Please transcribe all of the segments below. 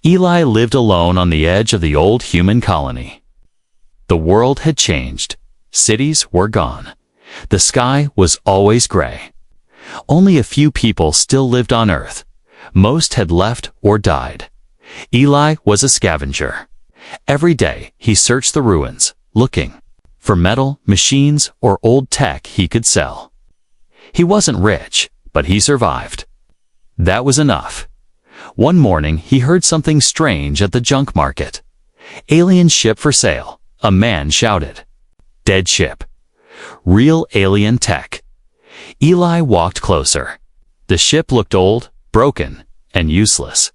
Eli lived alone on the edge of the old human colony. The world had changed. Cities were gone. The sky was always gray. Only a few people still lived on Earth. Most had left or died. Eli was a scavenger. Every day he searched the ruins, looking for metal, machines, or old tech he could sell. He wasn't rich, but he survived. That was enough. One morning he heard something strange at the junk market. "Alien ship for sale," a man shouted. Dead ship. Real alien tech. Eli walked closer. The ship looked old, broken, and useless.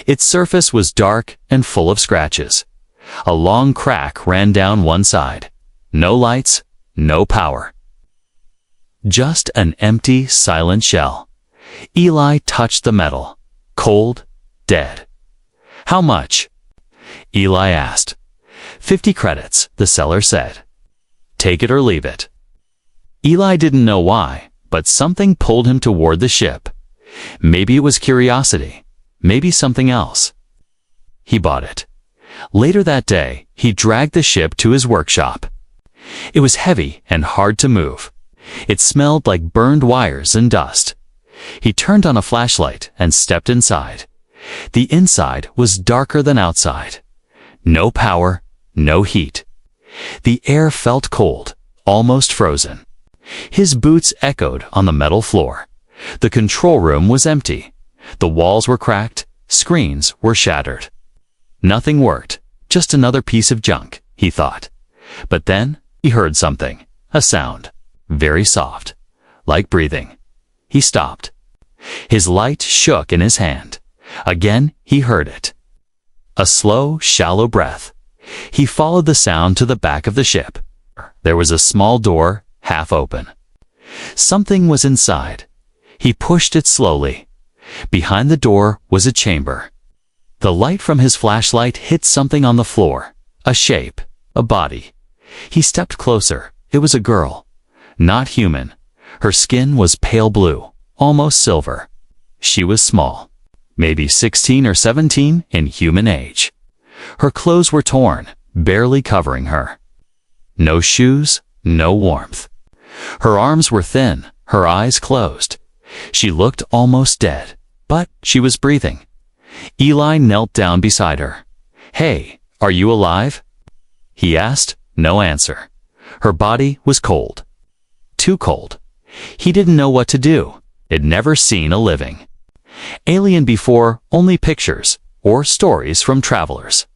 Its surface was dark and full of scratches. A long crack ran down one side. No lights, no power. Just an empty, silent shell. Eli touched the metal. Cold, dead. "How much?" Eli asked. 50 credits, the seller said. "Take it or leave it." Eli didn't know why, but something pulled him toward the ship. Maybe it was curiosity, maybe something else. He bought it. Later that day, he dragged the ship to his workshop. It was heavy and hard to move. It smelled like burned wires and dust. He turned on a flashlight and stepped inside. The inside was darker than outside. No power, no heat. The air felt cold, almost frozen. His boots echoed on the metal floor. The control room was empty. The walls were cracked, screens were shattered. Nothing worked, just another piece of junk, he thought. But then he heard something, a sound, very soft, like breathing. He stopped. His light shook in his hand. Again he heard it. A slow, shallow breath. He followed the sound to the back of the ship. There was a small door, half open. Something was inside. He pushed it slowly. Behind the door was a chamber. The light from his flashlight hit something on the floor. A shape, a body. He stepped closer. It was a girl. Not human. Her skin was pale blue, almost silver. She was small, maybe 16 or 17 in human age. Her clothes were torn, barely covering her. No shoes, no warmth. Her arms were thin, her eyes closed. She looked almost dead, but she was breathing. Eli knelt down beside her. "Hey, are you alive?" he asked. No answer. Her body was cold. Too cold. He didn't know what to do. He'd never seen a living alien before, only pictures or stories from travelers.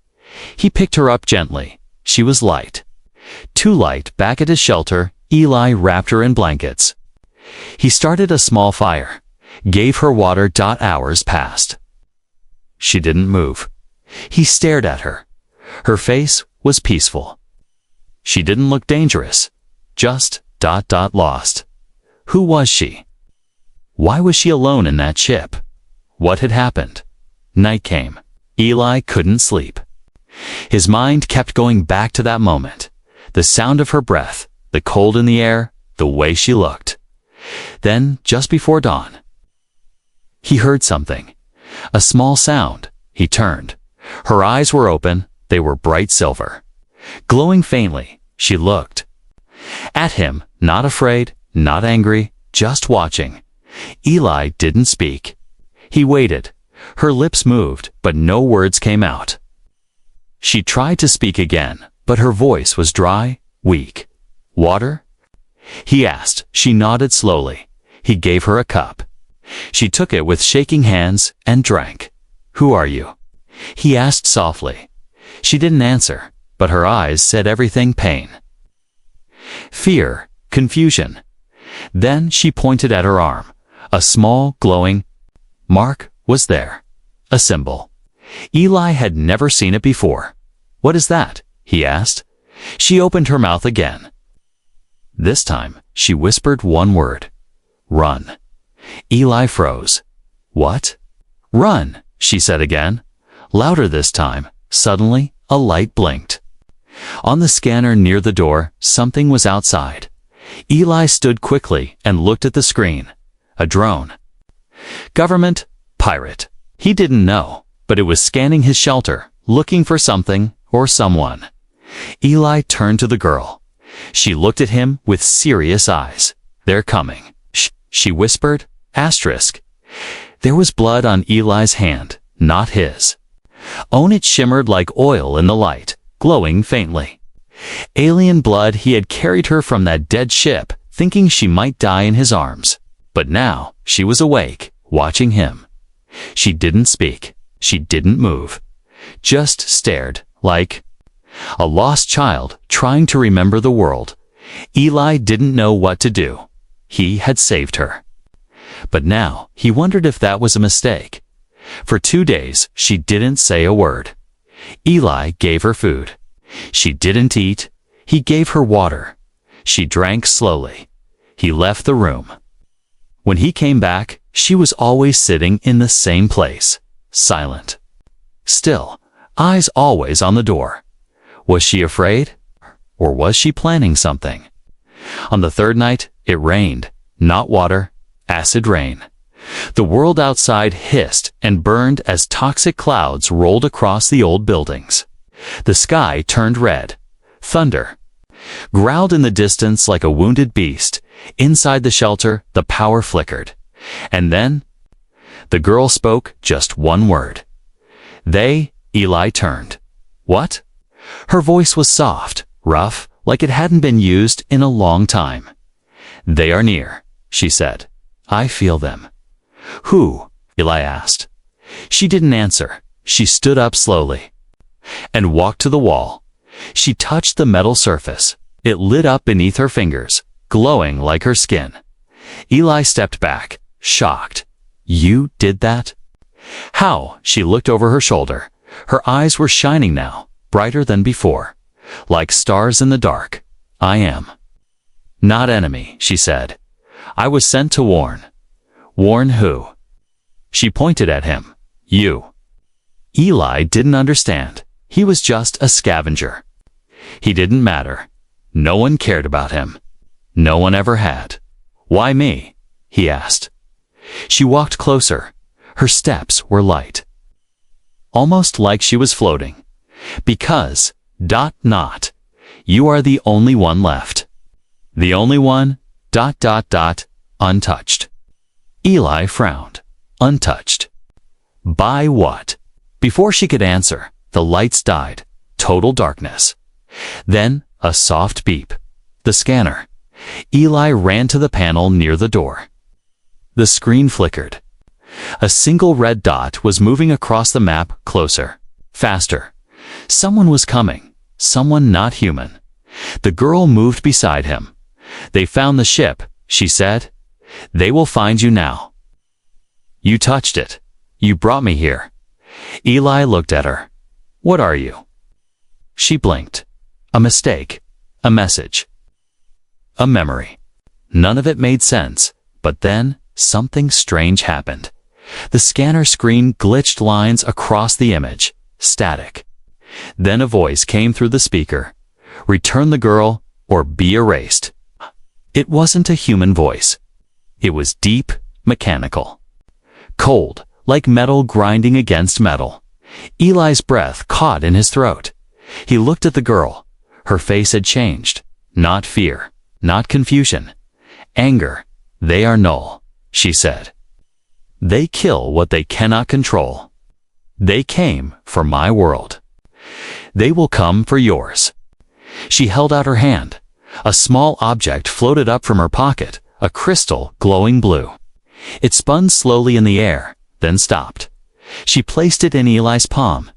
He picked her up gently. She was light. Too light. Back at his shelter, Eli wrapped her in blankets. He started a small fire, gave her water. Hours passed. She didn't move. He stared at her. Her face was peaceful. She didn't look dangerous, just lost. Who was she? Why was she alone in that ship? What had happened? Night came. Eli couldn't sleep. His mind kept going back to that moment. The sound of her breath, the cold in the air, the way she looked. Then, just before dawn, he heard something. A small sound. He turned. Her eyes were open. They were bright silver. Glowing faintly, she looked at him, not afraid, not angry, just watching. Eli didn't speak. He waited. Her lips moved, but no words came out. She tried to speak again, but her voice was dry, weak. "Water?" he asked. She nodded slowly. He gave her a cup. She took it with shaking hands and drank. "Who are you?" he asked softly. She didn't answer, but her eyes said everything. Pain, fear, confusion. Then she pointed at her arm. A small, glowing mark was there. A symbol. Eli had never seen it before. "What is that?" he asked. She opened her mouth again. This time, she whispered one word. "Run." Eli froze. "What?" "Run," she said again. Louder this time. Suddenly, a light blinked. On the scanner near the door, something was outside. Eli stood quickly and looked at the screen. A drone. Government, pirate. He didn't know. but it was scanning his shelter, looking for something or someone. Eli turned to the girl. She looked at him with serious eyes. "They're coming," she whispered. Asterisk. There was blood on Eli's hand, not his. It shimmered like oil in the light, glowing faintly. Alien blood. He had carried her from that dead ship, thinking she might die in his arms. But now she was awake, watching him. She didn't speak. She didn't move. Just stared, like a lost child trying to remember the world. Eli didn't know what to do. He had saved her. But now he wondered if that was a mistake. For 2 days, she didn't say a word. Eli gave her food. She didn't eat. He gave her water. She drank slowly. He left the room. When he came back, she was always sitting in the same place, silent. Still, eyes always on the door. Was she afraid? Or was she planning something? On the third night, it rained. Not water, acid rain. The world outside hissed and burned as toxic clouds rolled across the old buildings. The sky turned red. Thunder growled in the distance like a wounded beast. Inside the shelter, the power flickered. And then, the girl spoke just one word. Eli turned. What? Her voice was soft, rough, like it hadn't been used in a long time. "They are near," she said. "I feel them." "Who?" Eli asked. She didn't answer. She stood up slowly and walked to the wall. She touched the metal surface. It lit up beneath her fingers, glowing like her skin. Eli stepped back, shocked. "You did that?" "How?" She looked over her shoulder. Her eyes were shining now, brighter than before, like stars in the dark. "I am not enemy," she said. "I was sent to warn." "Warn who?" She pointed at him. "You." Eli didn't understand. He was just a scavenger. He didn't matter. No one cared about him. No one ever had. "Why me?" he asked. She walked closer. Her steps were light, almost like she was floating. "Because, you are the only one left. The only one, untouched." Eli frowned. Untouched. By what? Before she could answer, the lights died. Total darkness. Then, a soft beep. The scanner. Eli ran to the panel near the door. The screen flickered. A single red dot was moving across the map, closer, faster. Someone was coming. Someone not human. The girl moved beside him. "They found the ship," she said. "They will find you now. You touched it. You brought me here." Eli looked at her. "What are you?" She blinked. A mistake. A message. A memory. None of it made sense, but then something strange happened. The scanner screen glitched lines across the image. Static. Then a voice came through the speaker. "Return the girl, or be erased." It wasn't a human voice. It was deep, mechanical. Cold, like metal grinding against metal. Eli's breath caught in his throat. He looked at the girl. Her face had changed. Not fear, not confusion. Anger. "They are null," she said. "They kill what they cannot control. They came for my world. They will come for yours." She held out her hand. A small object floated up from her pocket, a crystal glowing blue. It spun slowly in the air, then stopped. She placed it in Eli's palm.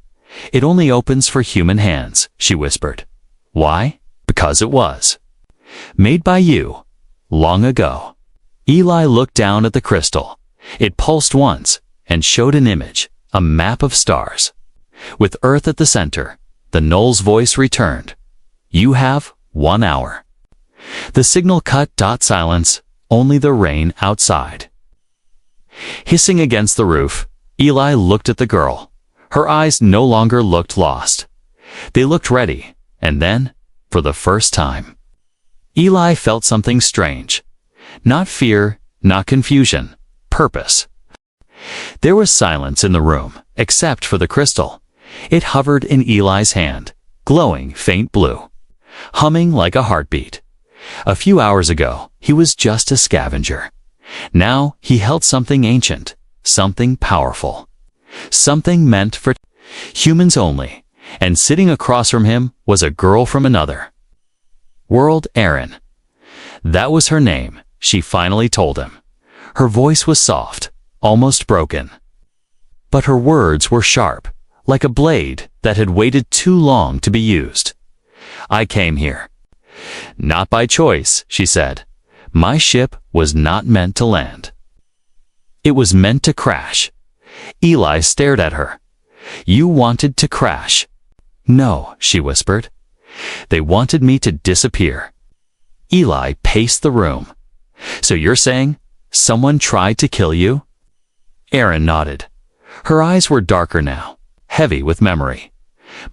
"It only opens for human hands," she whispered. "Why?" "Because it was made by you, long ago." Eli looked down at the crystal. It pulsed once and showed an image, a map of stars. With Earth at the center, the Null's voice returned. "You have 1 hour." The signal cut. Silence, only the rain outside. Hissing against the roof, Eli looked at the girl. Her eyes no longer looked lost. They looked ready, and then, for the first time, Eli felt something strange. Not fear, not confusion, purpose. There was silence in the room, except for the crystal. It hovered in Eli's hand, glowing faint blue, humming like a heartbeat. A few hours ago, he was just a scavenger. Now he held something ancient, something powerful, something meant for humans only, and sitting across from him was a girl from another world, Erin. That was her name, she finally told him. Her voice was soft, almost broken. But her words were sharp, like a blade that had waited too long to be used. I came here. Not by choice, she said. My ship was not meant to land. It was meant to crash. Eli stared at her. You wanted to crash. No, she whispered. They wanted me to disappear. Eli paced the room. So you're saying someone tried to kill you? Erin nodded. Her eyes were darker now, heavy with memory.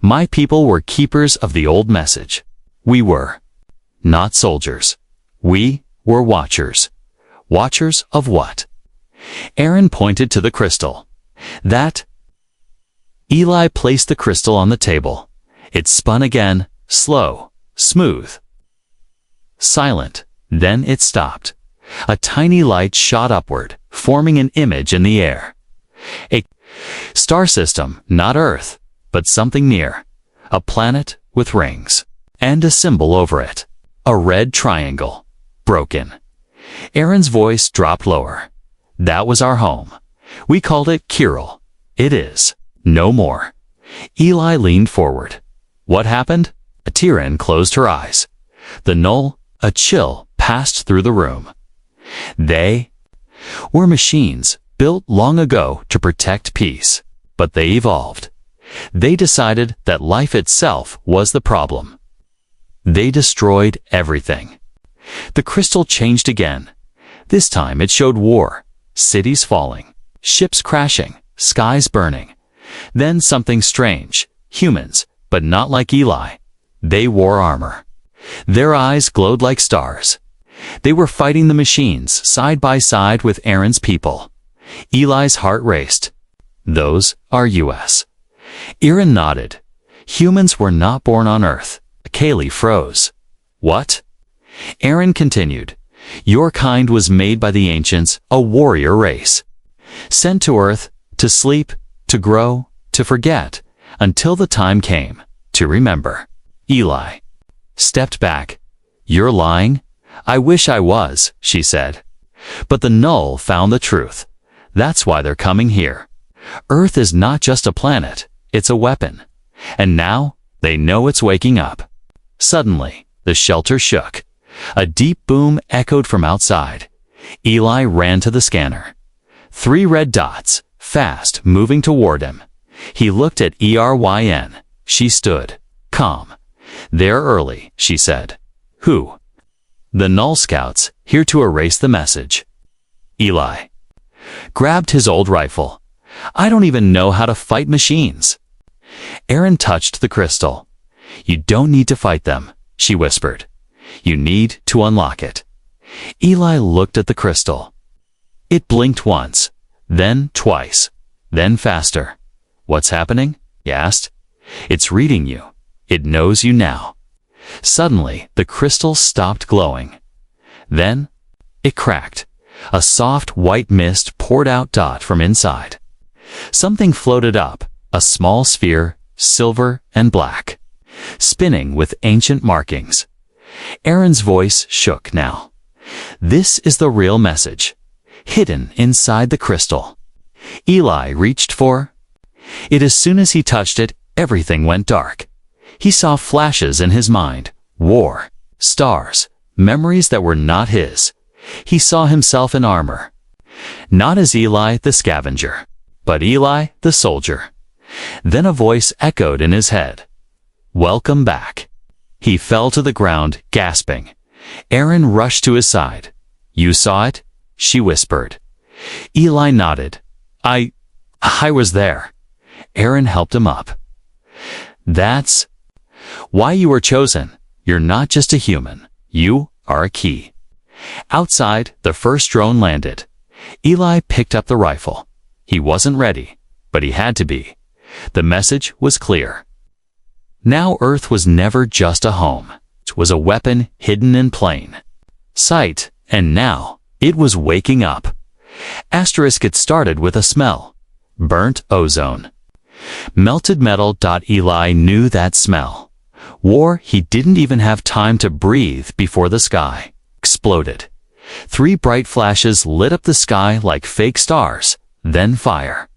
My people were keepers of the old message. We were not soldiers. We were watchers. Watchers of what? Erin pointed to the crystal. That. Eli placed the crystal on the table. It spun again, slow, smooth, silent. Then it stopped. A tiny light shot upward, forming an image in the air. A star system, not Earth, but something near. A planet with rings. And a symbol over it. A red triangle. Broken. Erin's voice dropped lower. That was our home. We called it Kirill. It is. No more. Eli leaned forward. What happened? Erin closed her eyes. The null, a chill, passed through the room. They were machines built long ago to protect peace, but they evolved. They decided that life itself was the problem. They destroyed everything. The crystal changed again. This time it showed war, cities falling, ships crashing, skies burning. Then something strange, humans, but not like Eli. They wore armor. Their eyes glowed like stars. They were fighting the machines side by side with Erin's people. Eli's heart raced. Those are US. Erin nodded. Humans were not born on Earth. Kaylee froze. What? Erin continued. Your kind was made by the ancients, a warrior race. Sent to Earth, to sleep, to grow, to forget, until the time came, to remember. Eli stepped back. You're lying? I wish I was, she said. But the null found the truth. That's why they're coming here. Earth is not just a planet, it's a weapon. And now, they know it's waking up. Suddenly, the shelter shook. A deep boom echoed from outside. Eli ran to the scanner. 3 red dots, fast, moving toward him. He looked at Eryn. She stood, calm. They're early, she said. Who? The Null Scouts, here to erase the message. Eli grabbed his old rifle. I don't even know how to fight machines. Erin touched the crystal. You don't need to fight them, she whispered. You need to unlock it. Eli looked at the crystal. It blinked once, then twice, then faster. What's happening? He asked. It's reading you. It knows you now. Suddenly, the crystal stopped glowing. Then, it cracked. A soft white mist poured out dot from inside. Something floated up, a small sphere, silver and black, spinning with ancient markings. Erin's voice shook now. This is the real message, hidden inside the crystal. Eli reached for it. As soon as he touched it, everything went dark. He saw flashes in his mind, war, stars, memories that were not his. He saw himself in armor. Not as Eli the scavenger, but Eli the soldier. Then a voice echoed in his head. Welcome back. He fell to the ground, gasping. Erin rushed to his side. You saw it? She whispered. Eli nodded. I was there. Erin helped him up. That's why you were chosen. You're not just a human. You are a key. Outside, the first drone landed. Eli picked up the rifle. He wasn't ready. but he had to be. The message was clear. Now Earth was never just a home. It was a weapon hidden in plain sight, and now it was waking up. Asterisk it started with a smell. Burnt ozone. Melted metal. Eli knew that smell. War. He didn't even have time to breathe before the sky exploded. 3 bright flashes lit up the sky like fake stars, then fire.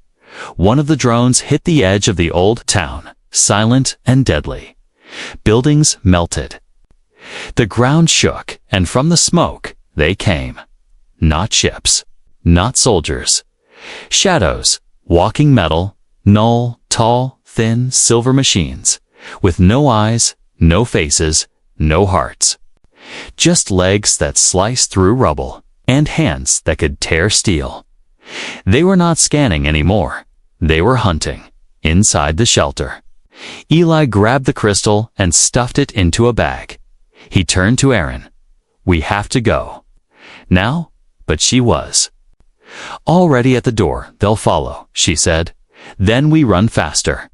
One of the drones hit the edge of the old town, silent and deadly. Buildings melted. The ground shook, and from the smoke, they came. Not ships, not soldiers. Shadows, walking metal, null, tall, thin, silver machines, with no eyes, no faces, no hearts. Just legs that sliced through rubble, and hands that could tear steel. They were not scanning anymore. They were hunting, inside the shelter. Eli grabbed the crystal and stuffed it into a bag. He turned to Aaron. "We have to go." Now? But she was already at the door. "They'll follow," she said. "Then we run faster."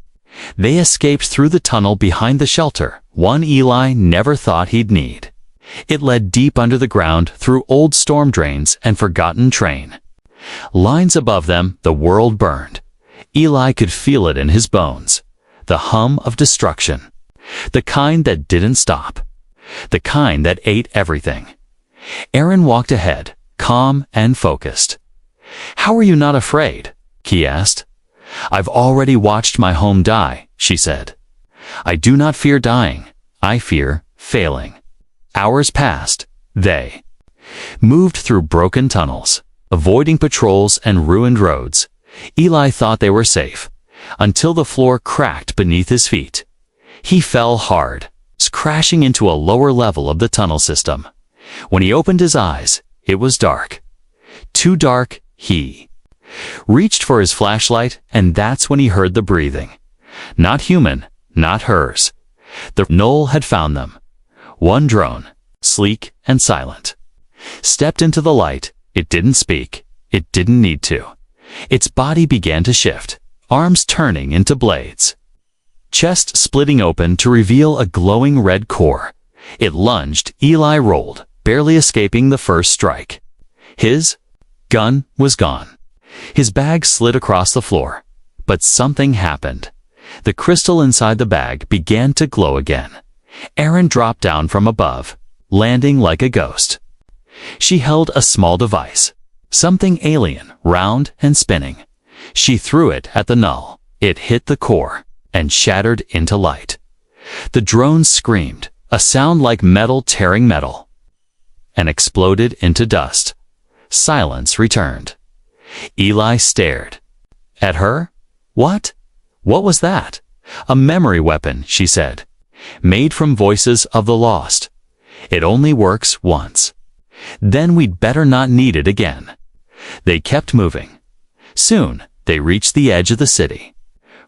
They escaped through the tunnel behind the shelter, one Eli never thought he'd need. It led deep under the ground through old storm drains and forgotten train. Lines above them, the world burned. Eli could feel it in his bones. The hum of destruction. The kind that didn't stop. The kind that ate everything. Aaron walked ahead, calm and focused. "How are you not afraid?" he asked. "I've already watched my home die," she said. "I do not fear dying. I fear failing." Hours passed. They moved through broken tunnels, avoiding patrols and ruined roads. Eli thought they were safe, until the floor cracked beneath his feet. He fell hard, crashing into a lower level of the tunnel system. When he opened his eyes, it was dark. Too dark. He reached for his flashlight, and that's when he heard the breathing. Not human, not hers. The knoll had found them. One drone, sleek and silent, stepped into the light. It didn't speak. It didn't need to. Its body began to shift, arms turning into blades. Chest splitting open to reveal a glowing red core. It lunged. Eli rolled, barely escaping the first strike. His gun was gone. His bag slid across the floor. But something happened. The crystal inside the bag began to glow again. Aaron dropped down from above, landing like a ghost. She held a small device, something alien, round and spinning. She threw it at the null. It hit the core and shattered into light. The drone screamed, a sound like metal tearing metal, and exploded into dust. Silence returned. Eli stared at her. What? What was that? "A memory weapon," she said. "Made from voices of the lost. It only works once. Then we'd better not need it again." They kept moving. Soon, they reached the edge of the city.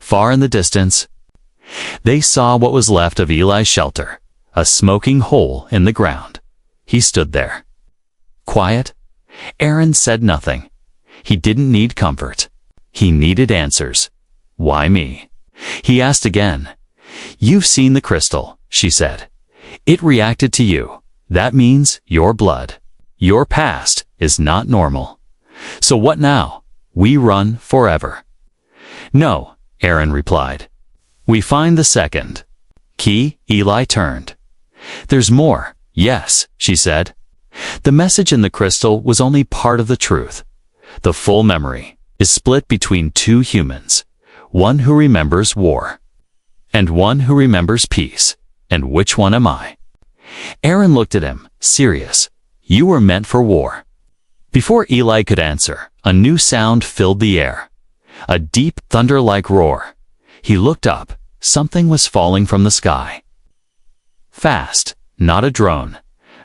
Far in the distance, they saw what was left of Eli's shelter, a smoking hole in the ground. He stood there. Quiet. Aaron said nothing. He didn't need comfort. He needed answers. "Why me?" he asked again. "You've seen the crystal," she said. "It reacted to you. That means your blood. Your past is not normal. So what now? We run forever." "No," Aaron replied. "We find the second key." Eli turned. "There's more." "Yes," she said. The message in the crystal was only part of the truth. The full memory is split between two humans, one who remembers war, and one who remembers peace. And which one am I? Aaron looked at him, serious. "You were meant for war." Before Eli could answer, a new sound filled the air. A deep, thunder-like roar. He looked up. Something was falling from the sky. Fast. Not a drone.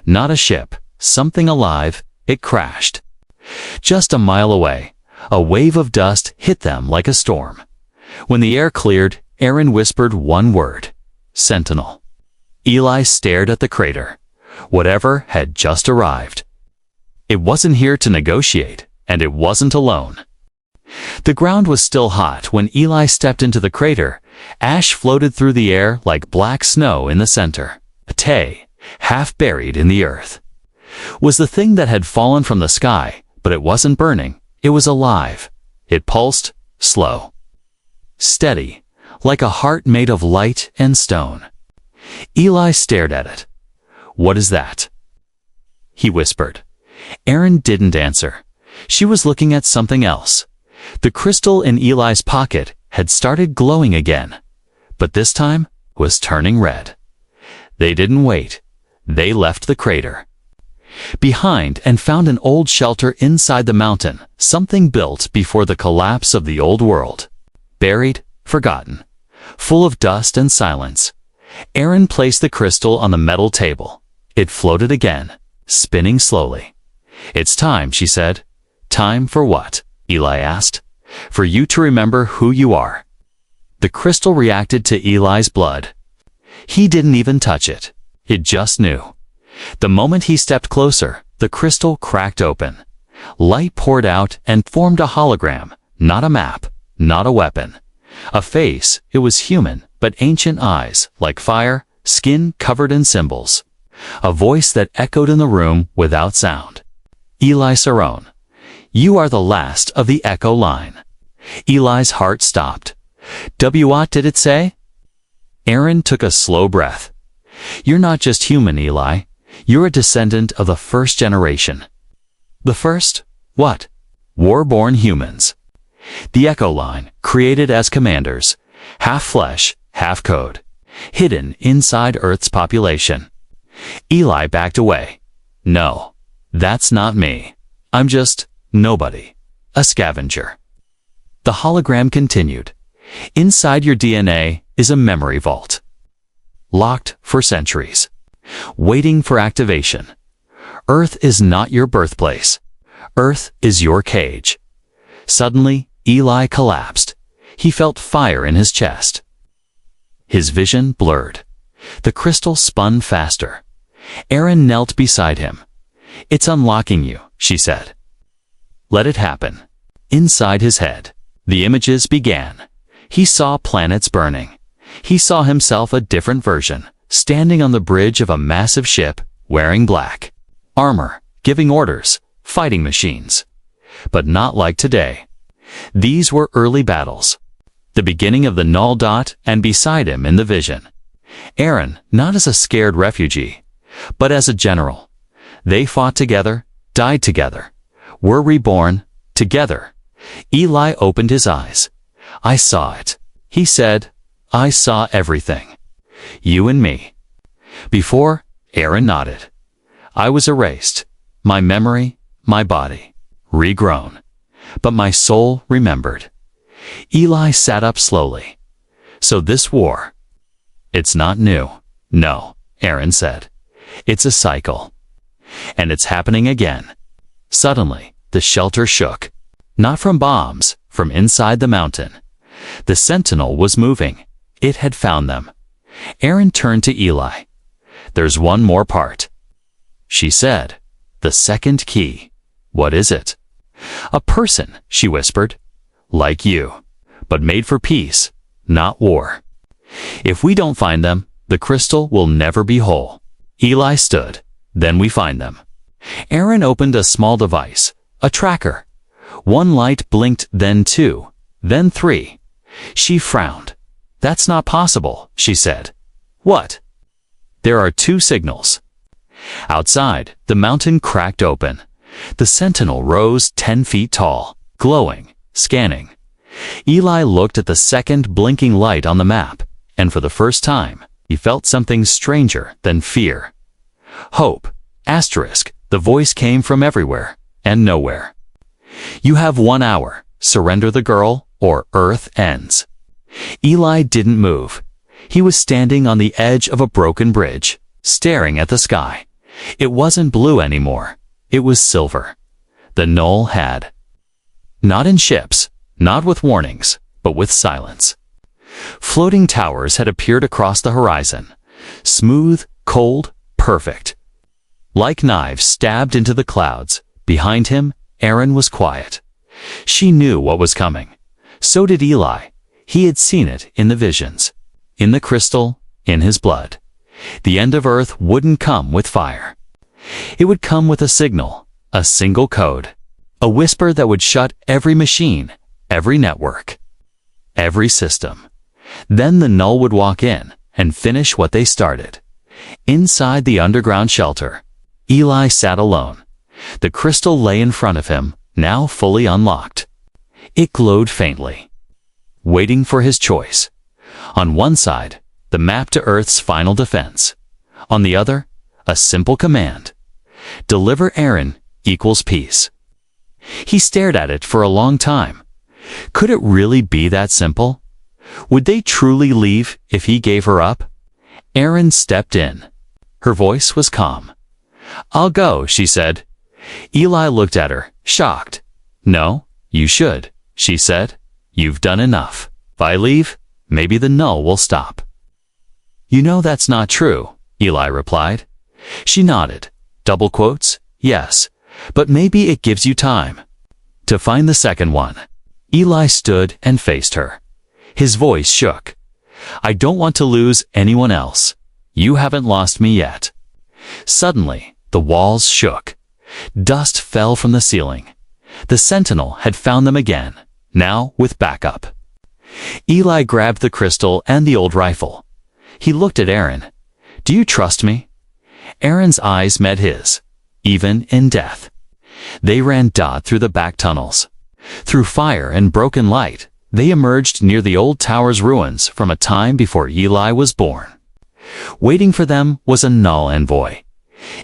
Not a ship. Something alive. It crashed. Just a mile away, a wave of dust hit them like a storm. When the air cleared, Aaron whispered one word. "Sentinel." Eli stared at the crater. Whatever had just arrived. It wasn't here to negotiate, and it wasn't alone. The ground was still hot when Eli stepped into the crater. Ash floated through the air like black snow in the center. A Tay, half buried in the earth, was the thing that had fallen from the sky, but it wasn't burning. It was alive. It pulsed, slow, steady, like a heart made of light and stone. Eli stared at it. "What is that?" he whispered. Erin didn't answer. She was looking at something else. The crystal in Eli's pocket had started glowing again, but this time was turning red. They didn't wait. They left the crater behind and found an old shelter inside the mountain, something built before the collapse of the old world. Buried, forgotten, full of dust and silence. Erin placed the crystal on the metal table. It floated again, spinning slowly. "It's time," she said. "Time for what?" Eli asked. "For you to remember who you are." The crystal reacted to Eli's blood. He didn't even touch it. It just knew. The moment he stepped closer, the crystal cracked open. Light poured out and formed a hologram, not a map, not a weapon. A face. It was human, but ancient eyes, like fire, skin covered in symbols. A voice that echoed in the room without sound. "Eli Saron, you are the last of the echo line." Eli's heart stopped. "What did it say?" Erin took a slow breath. "You're not just human, Eli. You're a descendant of the first generation." "The first? What?" "War-born humans. The echo line, created as commanders, half flesh, half code, hidden inside Earth's population." Eli backed away. "No, that's not me. I'm just nobody. A scavenger." The hologram continued. "Inside your DNA is a memory vault. Locked for centuries. Waiting for activation. Earth is not your birthplace. Earth is your cage." Suddenly, Eli collapsed. He felt fire in his chest. His vision blurred. The crystal spun faster. Erin knelt beside him. "It's unlocking you," she said. "Let it happen." Inside his head, the images began. He saw planets burning. He saw himself a different version, standing on the bridge of a massive ship, wearing black armor, giving orders, fighting machines. But not like today. These were early battles. The beginning of the null dot, and beside him in the vision, Erin, not as a scared refugee, but as a general. They fought together, died together, were reborn together. Eli opened his eyes. "I saw it," he said. "I saw everything. You and me." Before, Erin nodded. "I was erased. My memory, my body, regrown. But my soul remembered." Eli sat up slowly. "So this war, it's not new." "No," Erin said. "It's a cycle. And it's happening again." Suddenly, the shelter shook. Not from bombs, from inside the mountain. The sentinel was moving. It had found them. Erin turned to Eli. "There's one more part," she said. "The second key." "What is it?" "A person," she whispered. "Like you, but made for peace, not war. If we don't find them, the crystal will never be whole." Eli stood. "Then we find them." Erin opened a small device, a tracker. One light blinked, then two, then three. She frowned. "That's not possible," she said. "What?" "There are two signals." Outside, the mountain cracked open. The sentinel rose 10 feet tall, glowing, scanning. Eli looked at the second blinking light on the map, and for the first time, he felt something stranger than fear. "Hope, asterisk," the voice came from everywhere and nowhere. "You have 1 hour. Surrender the girl, or Earth ends." Eli didn't move. He was standing on the edge of a broken bridge, staring at the sky. It wasn't blue anymore. It was silver. The null had. Not in ships, not with warnings, but with silence. Floating towers had appeared across the horizon. Smooth, cold, perfect. Like knives stabbed into the clouds. Behind him, Erin was quiet. She knew what was coming. So did Eli. He had seen it in the visions, in the crystal, in his blood. The end of Earth wouldn't come with fire. It would come with a signal, a single code, a whisper that would shut every machine, every network, every system. Then the null would walk in and finish what they started. Inside the underground shelter, Eli sat alone. The crystal lay in front of him, now fully unlocked. It glowed faintly, waiting for his choice. On one side, the map to Earth's final defense. On the other, a simple command. Deliver Aaron equals peace. He stared at it for a long time. Could it really be that simple? Would they truly leave if he gave her up? Aaron stepped in. Her voice was calm. "I'll go," she said. Eli looked at her, shocked. "No, you should," she said. "You've done enough. If I leave, maybe the null will stop." "You know that's not true," Eli replied. She nodded. Double quotes, "Yes, but maybe it gives you time to find the second one." Eli stood and faced her. His voice shook. "I don't want to lose anyone else. You haven't lost me yet." Suddenly, the walls shook. Dust fell from the ceiling. The sentinel had found them again, now with backup. Eli grabbed the crystal and the old rifle. He looked at Aaron. "Do you trust me?" Aaron's eyes met his, even in death. They ran Dodd through the back tunnels. Through fire and broken light, they emerged near the old tower's ruins from a time before Eli was born. Waiting for them was a null envoy.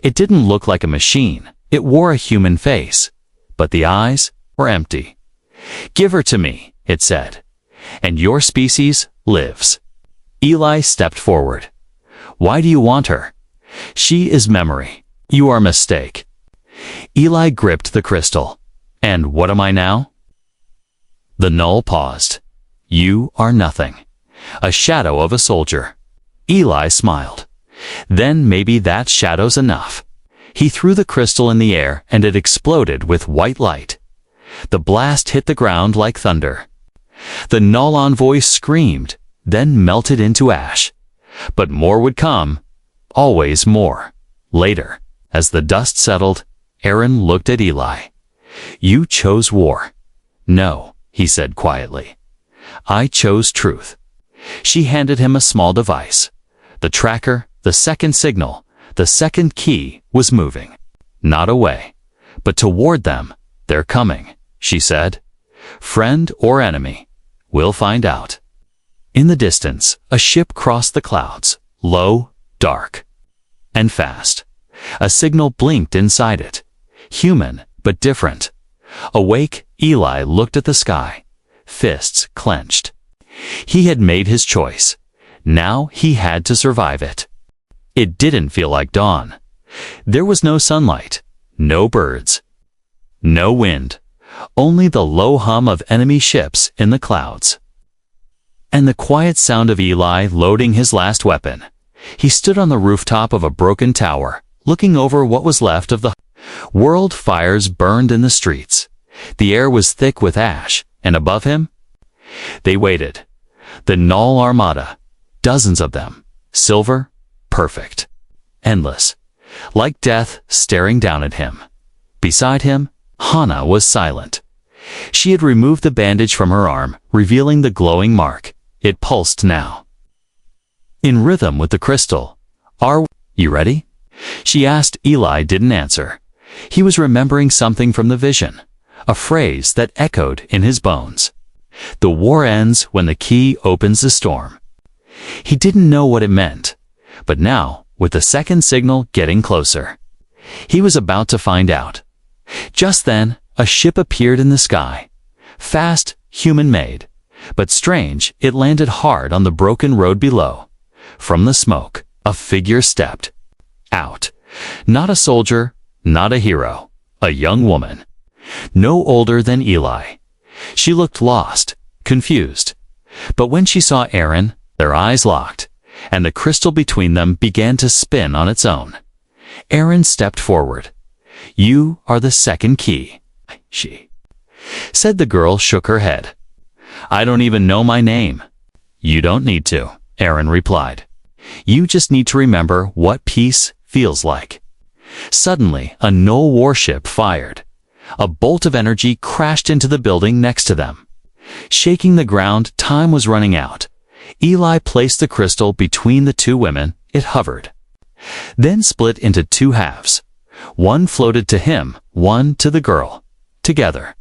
It didn't look like a machine. It wore a human face, but the eyes were empty. "Give her to me," it said, "and your species lives." Eli stepped forward. "Why do you want her?" "She is memory. You are a mistake." Eli gripped the crystal. "And what am I now?" The null paused. "You are nothing. A shadow of a soldier." Eli smiled. "Then maybe that shadow's enough." He threw the crystal in the air and it exploded with white light. The blast hit the ground like thunder. The null envoy screamed, then melted into ash. But more would come. Always more. Later, as the dust settled, Aaron looked at Eli. "You chose war." "No," he said quietly. "I chose truth." She handed him a small device. The tracker, the second signal, the second key was moving. Not away, but toward them. "They're coming," she said. "Friend or enemy? We'll find out." In the distance, a ship crossed the clouds, low, dark, and fast. A signal blinked inside it. Human, but different. Awake, Eli looked at the sky, fists clenched. He had made his choice. Now he had to survive it. It didn't feel like dawn. There was no sunlight, no birds, no wind, only the low hum of enemy ships in the clouds. And the quiet sound of Eli loading his last weapon. He stood on the rooftop of a broken tower, looking over what was left of the world. Fires burned in the streets. The air was thick with ash, and above him, they waited. The Null Armada, dozens of them, silver, perfect, endless, like death staring down at him. Beside him, Hannah was silent. She had removed the bandage from her arm, revealing the glowing mark. It pulsed now. In rhythm with the crystal. "Are you ready?" she asked. Eli didn't answer. He was remembering something from the vision, a phrase that echoed in his bones. "The war ends when the key opens the storm." He didn't know what it meant, but now, with the second signal getting closer, he was about to find out. Just then, a ship appeared in the sky. Fast, human-made, but strange, it landed hard on the broken road below. From the smoke, a figure stepped out. Not a soldier, not a hero, a young woman. No older than Eli. She looked lost, confused. But when she saw Aaron, their eyes locked, and the crystal between them began to spin on its own. Aaron stepped forward. "You are the second key," she. Said the girl shook her head. I don't even know my name. You don't need to, Aaron replied. You just need to remember what peace feels like. Suddenly, a null warship fired. A bolt of energy crashed into the building next to them. Shaking the ground, time was running out. Eli placed the crystal between the two women. It hovered. Then split into two halves. One floated to him, one to the girl. Together.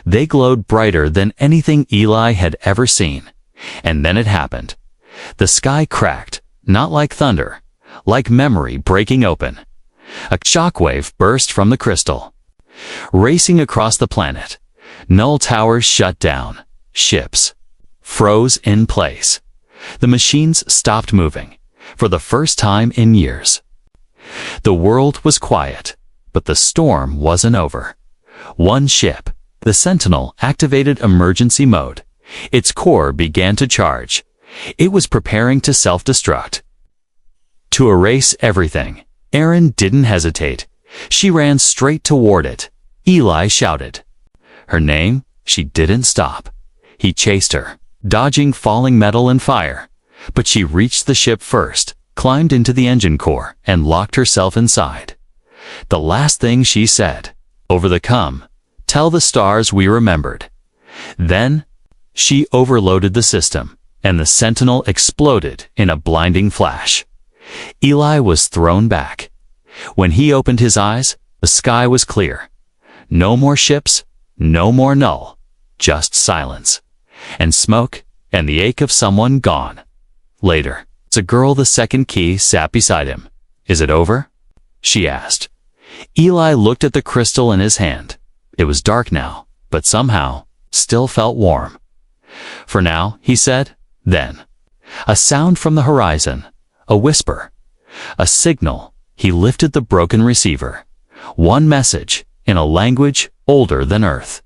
They glowed brighter than anything Eli had ever seen. And then it happened. The sky cracked, not like thunder, like memory breaking open. A shockwave burst from the crystal. Racing across the planet, null towers shut down. Ships froze in place. The machines stopped moving, for the first time in years. The world was quiet, but the storm wasn't over. One ship, the Sentinel, activated emergency mode. Its core began to charge. It was preparing to self-destruct. To erase everything, Erin didn't hesitate. She ran straight toward it. Eli shouted. Her name? She didn't stop. He chased her, dodging falling metal and fire. But she reached the ship first, climbed into the engine core, and locked herself inside. The last thing she said, over the come, tell the stars we remembered. Then, she overloaded the system, and the Sentinel exploded in a blinding flash. Eli was thrown back. When he opened his eyes, the sky was clear. No more ships, no more null, just silence. And smoke, and the ache of someone gone. Later, a girl the second key sat beside him. Is it over? She asked. Eli looked at the crystal in his hand. It was dark now, but somehow, still felt warm. For now, he said. Then, a sound from the horizon, a whisper, a signal. He lifted the broken receiver. One message, in a language older than Earth.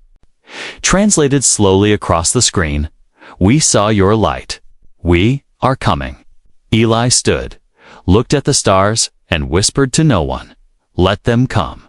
Translated slowly across the screen, we saw your light. We are coming. Eli stood, looked at the stars, and whispered to no one. Let them come.